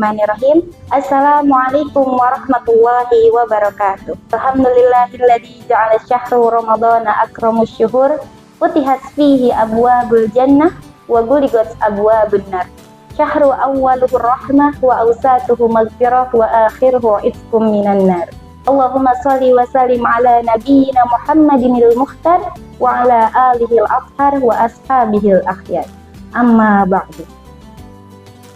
Bismillahirrahmanirrahim. Assalamualaikum warahmatullahi wabarakatuh. Alhamdulillahilladzi ja'ala syahru ramadhana akramus syuhur, futihat fihi abwabul jannah wa ghuliqat abwabun nar. Syahru awwaluhu rahmah wa awsatuhu maghfirah wa akhiruhu itqum minan nar. Allahumma shalli wa sallim ala nabiyyina Muhammadinil mukhtar wa ala alihil athhar wa ashabihil akhyar. Amma ba'du.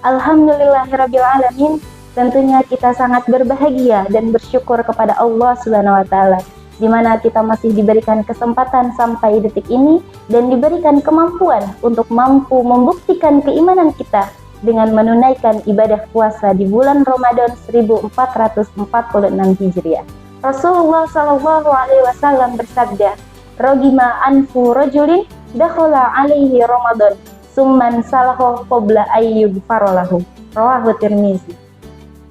Alhamdulillahirabbil alamin. Tentunya kita sangat berbahagia dan bersyukur kepada Allah Subhanahu wa taala di mana kita masih diberikan kesempatan sampai detik ini dan diberikan kemampuan untuk mampu membuktikan keimanan kita dengan menunaikan ibadah puasa di bulan Ramadan 1446 Hijriah. Rasulullah sallallahu alaihi wasallam bersabda, "Rogima anfu rajulin dakhala alaihi Ramadan, summan salaho qabla ayyub farolahu." Rawahu Tirmizi.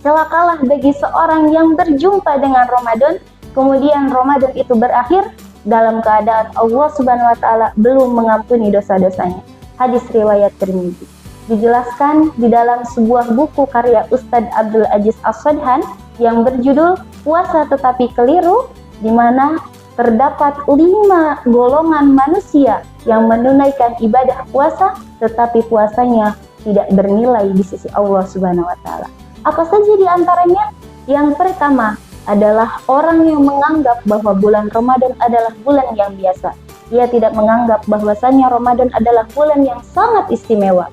Celakalah bagi seorang yang berjumpa dengan Ramadan, kemudian Ramadan itu berakhir dalam keadaan Allah Subhanahu wa taala belum mengampuni dosa-dosanya. Hadis riwayat Tirmizi. Dijelaskan di dalam sebuah buku karya Ustadz Abdul Aziz As-Sodhan yang berjudul Puasa Tetapi Keliru, di mana terdapat 5 golongan manusia yang menunaikan ibadah puasa tetapi puasanya tidak bernilai di sisi Allah Subhanahu wa taala. Apa saja di antaranya? Yang pertama adalah orang yang menganggap bahwa bulan Ramadan adalah bulan yang biasa. Ia tidak menganggap bahwasanya Ramadan adalah bulan yang sangat istimewa.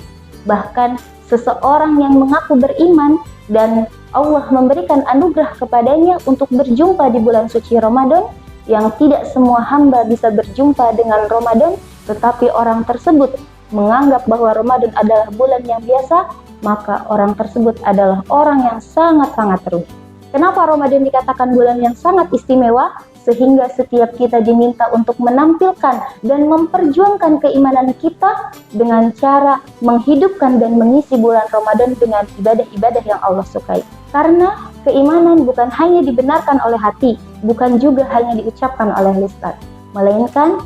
Bahkan seseorang yang mengaku beriman dan Allah memberikan anugerah kepadanya untuk berjumpa di bulan suci Ramadan, yang tidak semua hamba bisa berjumpa dengan Ramadan, tetapi orang tersebut menganggap bahwa Ramadan adalah bulan yang biasa, maka orang tersebut adalah orang yang sangat-sangat rugi. Kenapa Ramadan dikatakan bulan yang sangat istimewa? Sehingga setiap kita diminta untuk menampilkan dan memperjuangkan keimanan kita dengan cara menghidupkan dan mengisi bulan Ramadan dengan ibadah-ibadah yang Allah sukai. Karena keimanan bukan hanya dibenarkan oleh hati, bukan juga hanya diucapkan oleh lisan, melainkan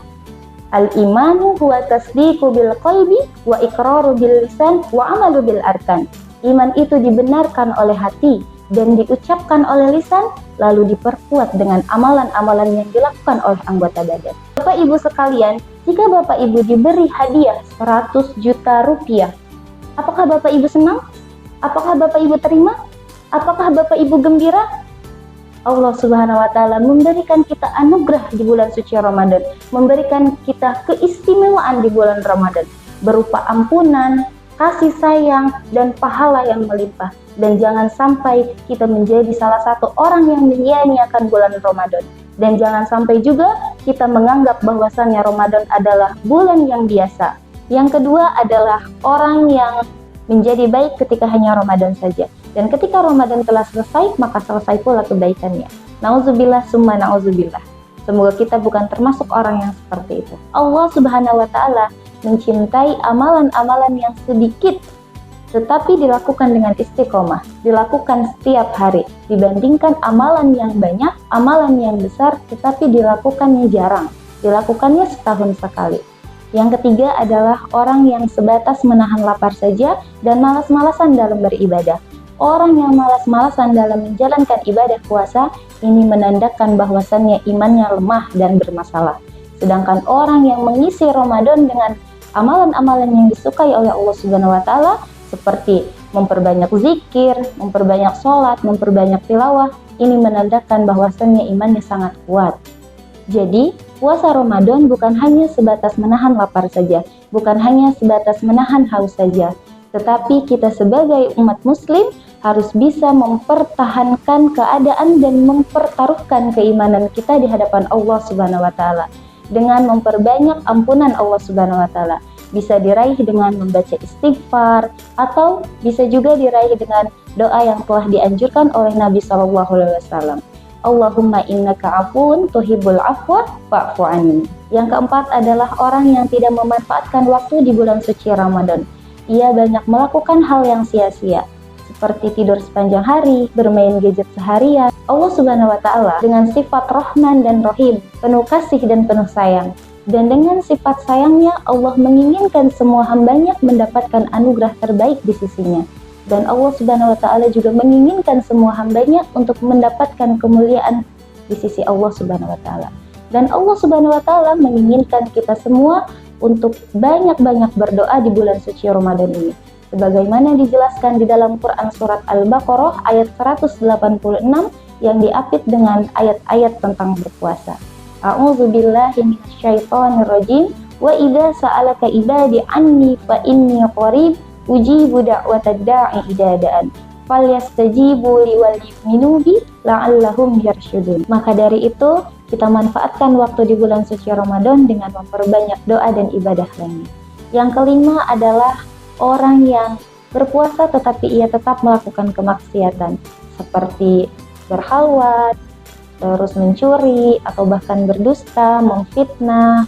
al-imanu huwa tasdiqu bil qalbi wa iqraru bil lisan wa amalu bil arkan. Iman itu dibenarkan oleh hati dan diucapkan oleh lisan, lalu diperkuat dengan amalan-amalan yang dilakukan oleh anggota badan. Bapak Ibu sekalian, jika Bapak Ibu diberi hadiah 100 juta rupiah, apakah Bapak Ibu senang? Apakah Bapak Ibu terima? Apakah Bapak Ibu gembira? Allah Subhanahu wa taala memberikan kita anugerah di bulan suci Ramadan, memberikan kita keistimewaan di bulan Ramadan berupa ampunan, kasih sayang, dan pahala yang melimpah. Dan jangan sampai kita menjadi salah satu orang yang menyia-nyiakan bulan Ramadan. Dan jangan sampai juga kita menganggap bahwasannya Ramadan adalah bulan yang biasa. Yang kedua adalah orang yang menjadi baik ketika hanya Ramadan saja. Dan ketika Ramadan telah selesai, maka selesai pula kebaikannya. Nauzubillah summa nauzubillah. Semoga kita bukan termasuk orang yang seperti itu. Allah Subhanahu wa taala mencintai amalan-amalan yang sedikit tetapi dilakukan dengan istiqomah, dilakukan setiap hari, dibandingkan amalan yang banyak, amalan yang besar tetapi dilakukannya jarang, dilakukannya setahun sekali. Yang ketiga adalah orang yang sebatas menahan lapar saja dan malas-malasan dalam beribadah. Orang yang malas-malasan dalam menjalankan ibadah puasa ini menandakan bahwasannya imannya lemah dan bermasalah. Sedangkan orang yang mengisi Ramadan dengan amalan-amalan yang disukai oleh Allah Subhanahu wa taala seperti memperbanyak zikir, memperbanyak sholat, memperbanyak tilawah, ini menandakan bahwasannya imannya sangat kuat. Jadi, puasa Ramadan bukan hanya sebatas menahan lapar saja, bukan hanya sebatas menahan haus saja, tetapi kita sebagai umat muslim harus bisa mempertahankan keadaan dan mempertaruhkan keimanan kita di hadapan Allah Subhanahu wa taala dengan memperbanyak ampunan Allah Subhanahu wa taala. Bisa diraih dengan membaca istighfar, atau bisa juga diraih dengan doa yang telah dianjurkan oleh Nabi SAW. Allahumma innaka afuun tuhibbul afwa fa'fu anni. Yang keempat adalah orang yang tidak memanfaatkan waktu di bulan suci Ramadan. Ia banyak melakukan hal yang sia-sia, seperti tidur sepanjang hari, bermain gadget seharian. Allah Subhanahu wa taala dengan sifat Rahman dan Rahim, penuh kasih dan penuh sayang. Dan dengan sifat sayangnya, Allah menginginkan semua hambanya mendapatkan anugerah terbaik di sisinya. Dan Allah Subhanahu wa Ta'ala juga menginginkan semua hambanya untuk mendapatkan kemuliaan di sisi Allah Subhanahu wa Ta'ala. Dan Allah Subhanahu wa Ta'ala menginginkan kita semua untuk banyak-banyak berdoa di bulan suci Ramadan ini. Sebagaimana dijelaskan di dalam Quran surat Al-Baqarah ayat 186 yang diapit dengan ayat-ayat tentang berpuasa. A'udzubillahi minasyaitonirrajim. Wa idza sa'alaka ibadi anni fa inni qarib ujibu da'watad da'i idza da'an falyastajibu li wal yu'minu bi la'allahum yarsyudun. Maka dari itu, kita manfaatkan waktu di bulan suci Ramadan dengan memperbanyak doa dan ibadah lainnya. Yang kelima adalah orang yang berpuasa tetapi ia tetap melakukan kemaksiatan seperti berhalwat, terus mencuri, atau bahkan berdusta, memfitnah.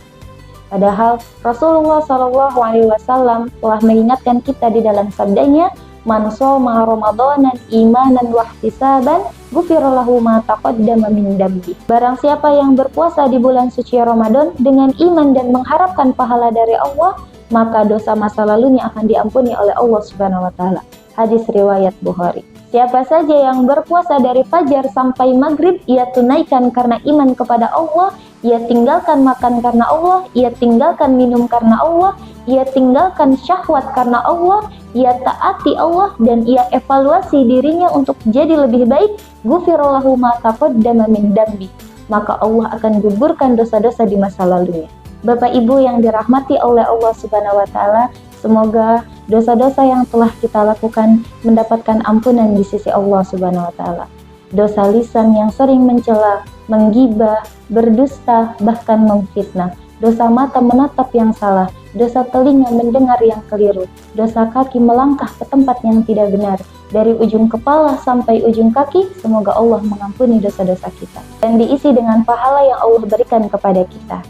Padahal Rasulullah SAW telah mengingatkan kita di dalam sabdanya, "Man shoma Ramadanan imanan wa ihtisaban, ghufira lahu ma taqaddama min dambi." Barang siapa yang berpuasa di bulan suci Ramadan dengan iman dan mengharapkan pahala dari Allah, maka dosa masa lalunya akan diampuni oleh Allah Subhanahu wa Ta'ala. Hadis riwayat Bukhari. Siapa saja yang berpuasa dari fajar sampai maghrib, ia tunaikan karena iman kepada Allah, ia tinggalkan makan karena Allah, ia tinggalkan minum karena Allah, ia tinggalkan syahwat karena Allah, ia taati Allah, dan ia evaluasi dirinya untuk jadi lebih baik, ghufira lahu ma taqaddama min dambi. Maka Allah akan gugurkan dosa-dosa di masa lalunya. Bapak Ibu yang dirahmati oleh Allah Subhanahu wa Ta'ala, semoga dosa-dosa yang telah kita lakukan mendapatkan ampunan di sisi Allah Subhanahu wa Ta'ala. Dosa lisan yang sering mencela, menggibah, berdusta, bahkan memfitnah. Dosa mata menatap yang salah, dosa telinga mendengar yang keliru, dosa kaki melangkah ke tempat yang tidak benar. Dari ujung kepala sampai ujung kaki, semoga Allah mengampuni dosa-dosa kita dan diisi dengan pahala yang Allah berikan kepada kita.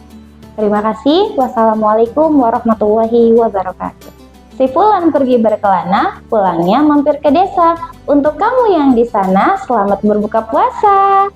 Terima kasih. Wassalamualaikum warahmatullahi wabarakatuh. Si fulan pergi berkelana, pulangnya mampir ke desa. Untuk kamu yang di sana, selamat berbuka puasa.